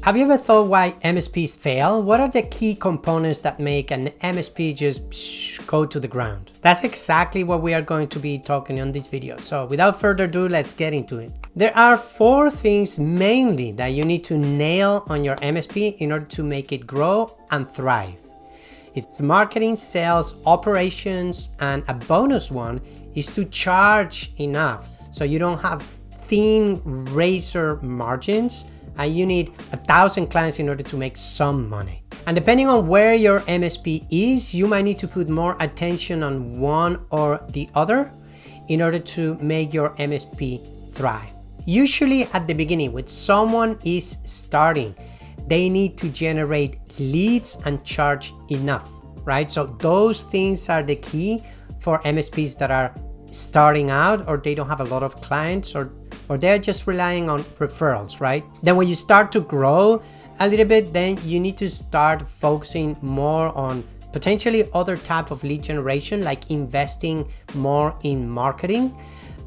Have you ever thought why MSPs fail? What are the key components that make an MSP just go to the ground? That's exactly what we are going to be talking on this video. So without further ado, let's get into it. There are 4 things mainly that you need to nail on your MSP in order to make it grow and thrive. It's marketing, sales, operations, and a bonus one is to charge enough so you don't have thin razor margins and you need 1,000 clients in order to make some money. And depending on where your MSP is, you might need to put more attention on one or the other in order to make your MSP thrive. Usually at the beginning, when someone is starting, they need to generate leads and charge enough, right? So those things are the key for MSPs that are starting out, or they don't have a lot of clients, or they're just relying on referrals, right? Then when you start to grow a little bit, then you need to start focusing more on potentially other type of lead generation, like investing more in marketing.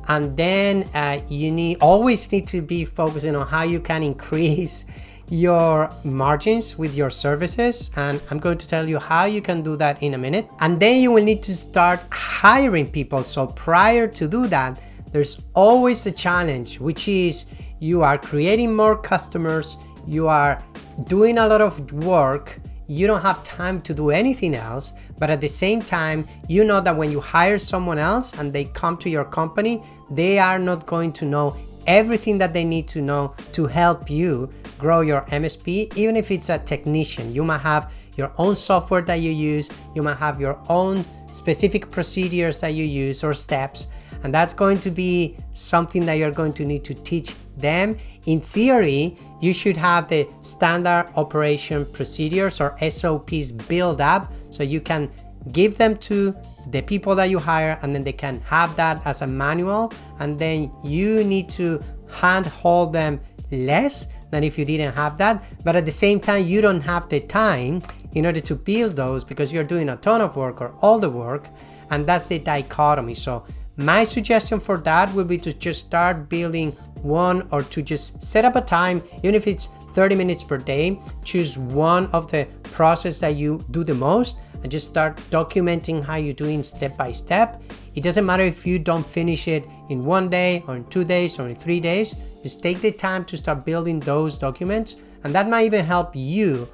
And then you always need to be focusing on how you can increase your margins with your services, and I'm going to tell you how you can do that in a minute. And then you will need to start hiring people. So prior to do that, there's always a challenge, which is you are creating more customers, you are doing a lot of work, you don't have time to do anything else, but at the same time, you know that when you hire someone else and they come to your company, they are not going to know everything that they need to know to help you grow your MSP. Even if it's a technician, you might have your own software that you use, you might have your own specific procedures that you use or steps, and that's going to be something that you're going to need to teach them. In theory, you should have the standard operation procedures or SOPs built up so you can give them to the people that you hire, and then they can have that as a manual, and then you need to handhold them less than if you didn't have that. But at the same time, you don't have the time in order to build those because you're doing a ton of work or all the work, and that's the dichotomy. So my suggestion for that would be to just start building 1 or 2, just set up a time, even if it's 30 minutes per day, choose one of the process that you do the most and just start documenting how you're doing step by step. It doesn't matter if you don't finish it in 1 day or in 2 days or in 3 days, just take the time to start building those documents. And that might even help you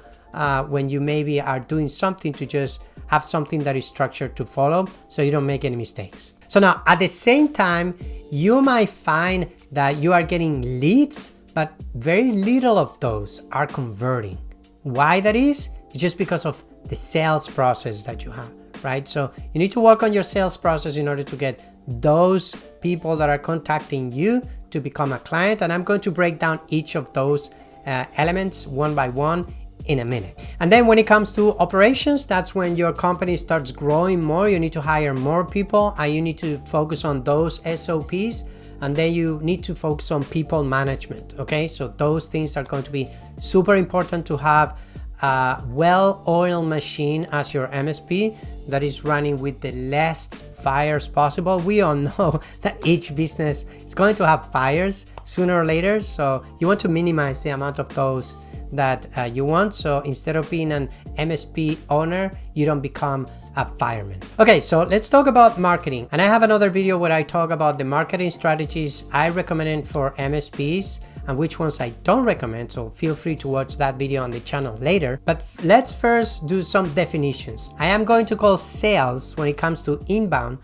when you maybe are doing something, to just have something that is structured to follow so you don't make any mistakes. So now at the same time, you might find that you are getting leads, but very little of those are converting. Why that is? It's just because of the sales process that you have, right? So you need to work on your sales process in order to get those people that are contacting you to become a client. And I'm going to break down each of those elements one by one in a minute. And then when it comes to operations, that's when your company starts growing more. You need to hire more people and you need to focus on those SOPs. And then you need to focus on people management, okay? So those things are going to be super important to have a well-oiled machine as your MSP that is running with the least fires possible. We all know that each business is going to have fires sooner or later, so you want to minimize the amount of those that you want. So instead of being an MSP owner, you don't become a fireman. Okay, so let's talk about marketing. And I have another video where I talk about the marketing strategies I recommend for MSPs and which ones I don't recommend, so feel free to watch that video on the channel later. But let's first do some definitions. I am going to call sales, when it comes to inbound,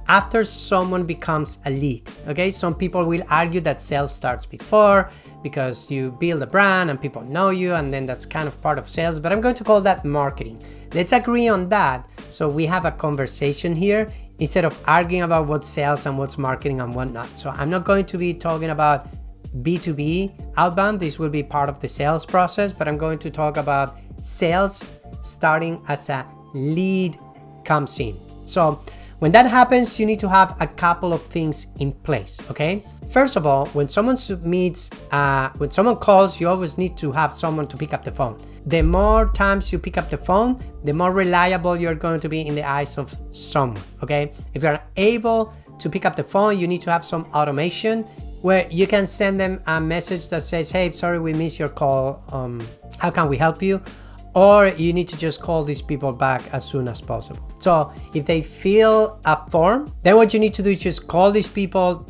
after someone becomes a lead, okay? Some people will argue that sales starts before, because you build a brand and people know you, and then that's kind of part of sales, but I'm going to call that marketing. Let's agree on that so we have a conversation here instead of arguing about what's sales and what's marketing and whatnot. So I'm not going to be talking about B2B outbound. This will be part of the sales process, but I'm going to talk about sales starting as a lead comes in. So when that happens, you need to have a couple of things in place, okay? First of all, when someone when someone calls, you always need to have someone to pick up the phone. The more times you pick up the phone, the more reliable you're going to be in the eyes of someone, okay? If you're able to pick up the phone, you need to have some automation where you can send them a message that says, hey, sorry, we missed your call. How can we help you? Or you need to just call these people back as soon as possible. So if they fill a form, then what you need to do is just call these people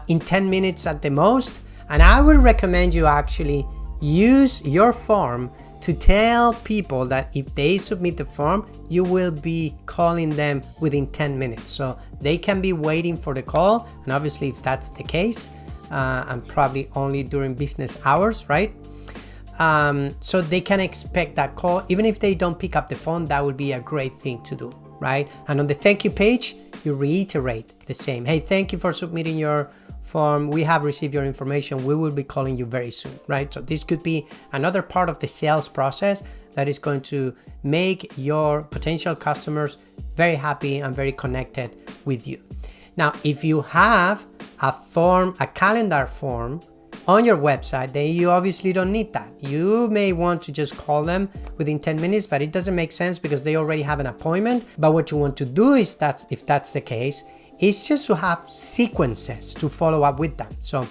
in 10 minutes at the most. And I would recommend you actually use your form to tell people that if they submit the form, you will be calling them within 10 minutes. So they can be waiting for the call. And obviously, if that's the case, and probably only during business hours, right? So they can expect that call. Even if they don't pick up the phone, that would be a great thing to do, right? And on the thank you page, you reiterate the same. Hey, thank you for submitting your form. We have received your information. We will be calling you very soon, right? So this could be another part of the sales process that is going to make your potential customers very happy and very connected with you. Now, if you have a form, a calendar form on your website, then you obviously don't need that. You may want to just call them within 10 minutes, but it doesn't make sense because they already have an appointment. But what you want to do is that, if that's the case, is just to have sequences to follow up with them. So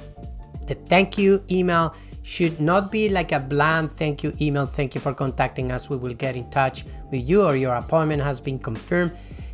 the thank you email should not be like a bland thank you email. Thank you for contacting us. We will get in touch with you, or your appointment has been confirmed.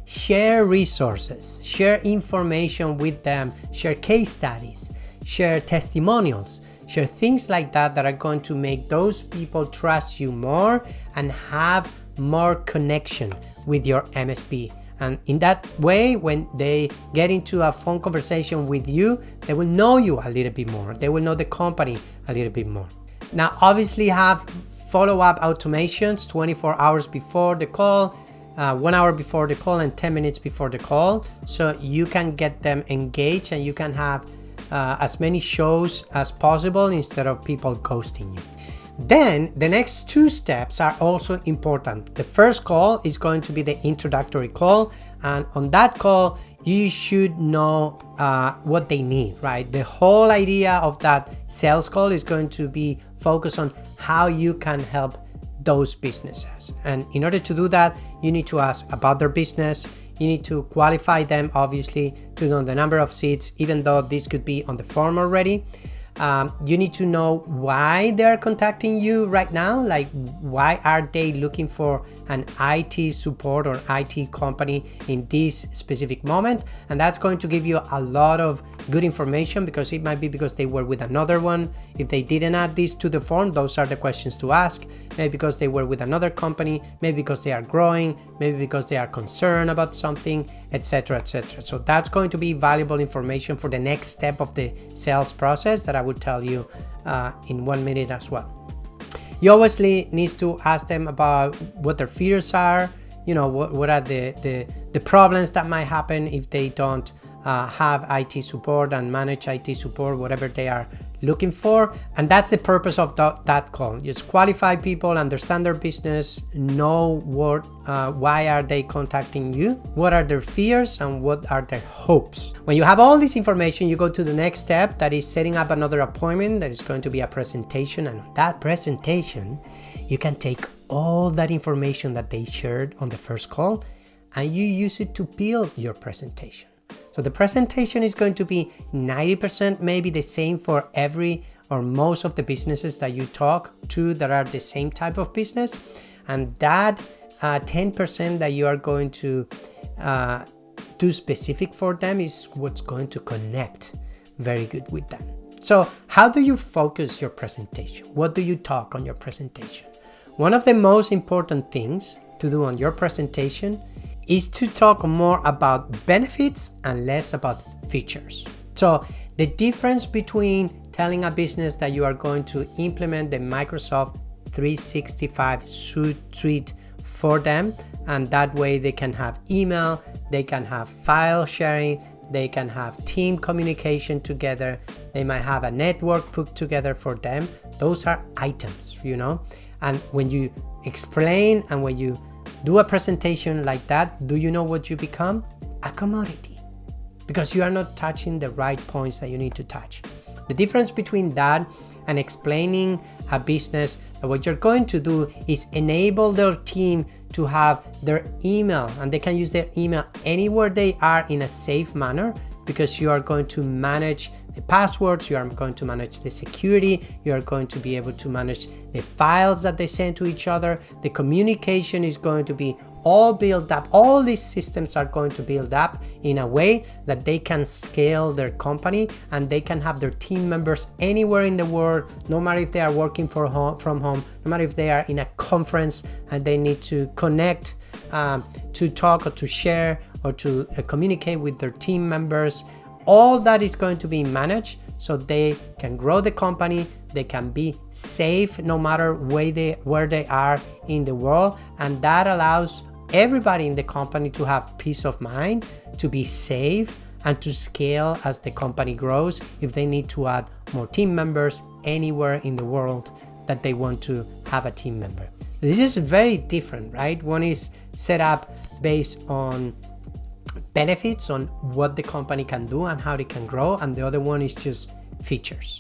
Share resources, share information with them, share case studies, share testimonials, share things like that that are going to make those people trust you more and have more connection with your MSP. And in that way, when they get into a phone conversation with you, they will know you a little bit more. They will know the company a little bit more. Now, obviously have follow-up automations 24 hours before the call, 1 hour before the call, and 10 minutes before the call. So you can get them engaged and you can have as many shows as possible instead of people ghosting you. Then the next two steps are also important. The first call is going to be the introductory call, and on that call you should know what they need, right? The whole idea of that sales call is going to be focused on how you can help those businesses. And in order to do that, you need to ask about their business. You need to qualify them, obviously, to know the number of seats, even though this could be on the form already. You need to know why they're contacting you right now. Like, why are they looking for an IT support or IT company in this specific moment? And that's going to give you a lot of good information, because it might be because they were with another one. If they didn't add this to the form, those are the questions to ask. Maybe because they were with another company, maybe because they are growing, maybe because they are concerned about something, etc., etc. So that's going to be valuable information for the next step of the sales process that I will tell you in 1 minute as well. You obviously need to ask them about what their fears are. You know, what are the problems that might happen if they don't have IT support and manage IT support, whatever they are looking for. And that's the purpose of that call. Just qualify people, understand their business, know why are they contacting you, what are their fears, and what are their hopes. When you have all this information, you go to the next step, that is setting up another appointment. That is going to be a presentation, and on that presentation you can take all that information that they shared on the first call and you use it to build your presentation. So the presentation is going to be 90% maybe the same for every or most of the businesses that you talk to that are the same type of business. And that 10% that you are going to do specific for them is what's going to connect very good with them. So how do you focus your presentation? What do you talk on your presentation? One of the most important things to do on your presentation is to talk more about benefits and less about features. So the difference between telling a business that you are going to implement the Microsoft 365 suite for them, and that way they can have email, they can have file sharing, they can have team communication together, they might have a network put together for them. Those are items, you know. And when you explain and when you do a presentation like that, do you know what you become? A commodity, because you are not touching the right points that you need to touch. The difference between that and explaining a business, that what you're going to do is enable their team to have their email, and they can use their email anywhere they are in a safe manner, because you are going to manage the passwords, you are going to manage the security, you are going to be able to manage the files that they send to each other. The communication is going to be all built up. All these systems are going to build up in a way that they can scale their company and they can have their team members anywhere in the world, no matter if they are working from home, no matter if they are in a conference and they need to connect to talk or to share or to communicate with their team members. All that is going to be managed so they can grow the company, they can be safe no matter where they are in the world, and that allows everybody in the company to have peace of mind, to be safe, and to scale as the company grows if they need to add more team members anywhere in the world that they want to have a team member. This is very different, right? One is set up based on benefits, on what the company can do and how it can grow, and the other one is just features.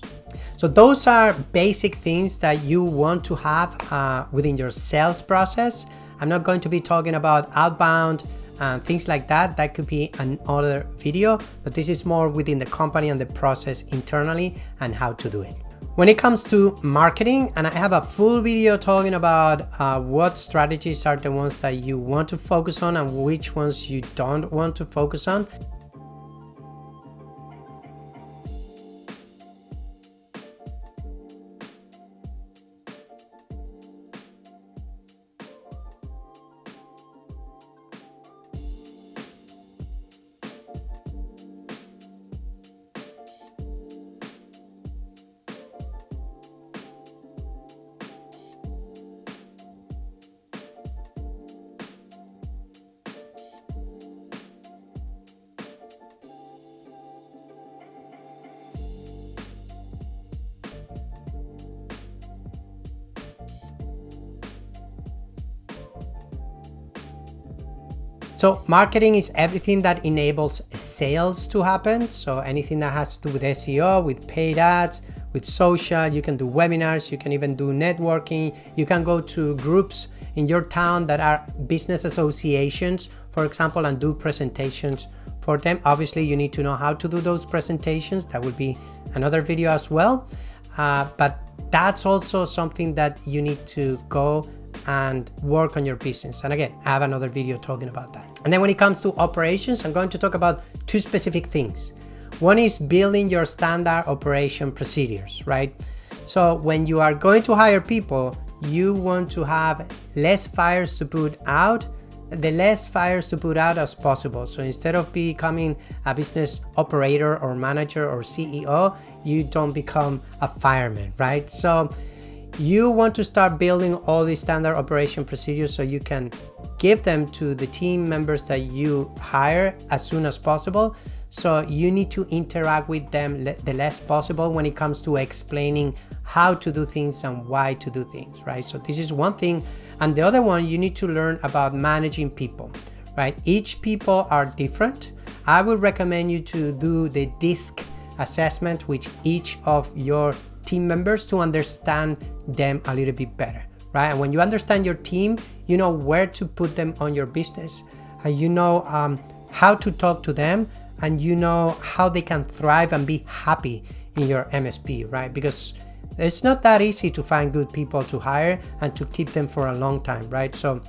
So those are basic things that you want to have within your sales process. I'm not going to be talking about outbound and things like that. That could be another video, but this is more within the company and the process internally and how to do it. When it comes to marketing, and I have a full video talking about what strategies are the ones that you want to focus on and which ones you don't want to focus on. So marketing is everything that enables sales to happen. So anything that has to do with SEO, with paid ads, with social, you can do webinars, you can even do networking, you can go to groups in your town that are business associations, for example, and do presentations for them. Obviously, you need to know how to do those presentations. That will be another video as well. But that's also something that you need to go and work on your business. And again, I have another video talking about that. And then when it comes to operations, I'm going to talk about two specific things. One is building your standard operation procedures, right? So when you are going to hire people, you want to have less fires to put out, the less fires to put out as possible. So instead of becoming a business operator or manager or CEO, you don't become a fireman, right? So you want to start building all these standard operation procedures so you can give them to the team members that you hire as soon as possible. So you need to interact with them the less possible when it comes to explaining how to do things and why to do things, right? So this is one thing. And the other one, you need to learn about managing people, right? Each people are different. I would recommend you to do the DISC assessment with each of your team members to understand them a little bit better, right? And when you understand your team, you know where to put them on your business, and you know how to talk to them, and you know how they can thrive and be happy in your MSP, right? Because it's not that easy to find good people to hire and to keep them for a long time, right? So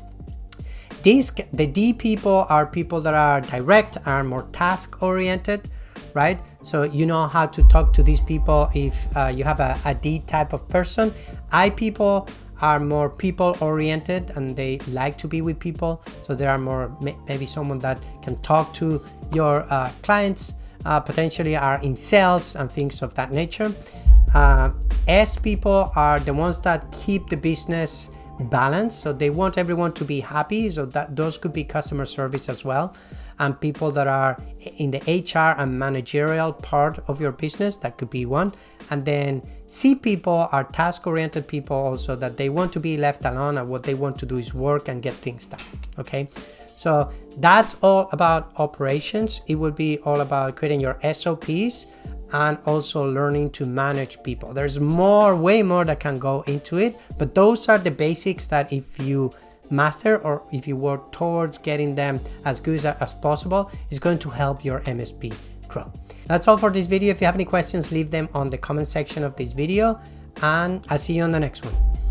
the D people are people that are direct, are more task oriented, right? So you know how to talk to these people if you have a D type of person. I people are more people oriented and they like to be with people. So there are more, maybe someone that can talk to your clients, potentially are in sales and things of that nature. S people are the ones that keep the business balanced. So they want everyone to be happy. So that those could be customer service as well. And people that are in the HR and managerial part of your business, that could be one. And then C people are task-oriented people also, that they want to be left alone and what they want to do is work and get things done, okay? So that's all about operations. It will be all about creating your SOPs and also learning to manage people. There's more, way more that can go into it, but those are the basics that if you master or if you work towards getting them as good as possible, is going to help your MSP grow. That's all for this video. If you have any questions, leave them on the comment section of this video, and I'll see you on the next one.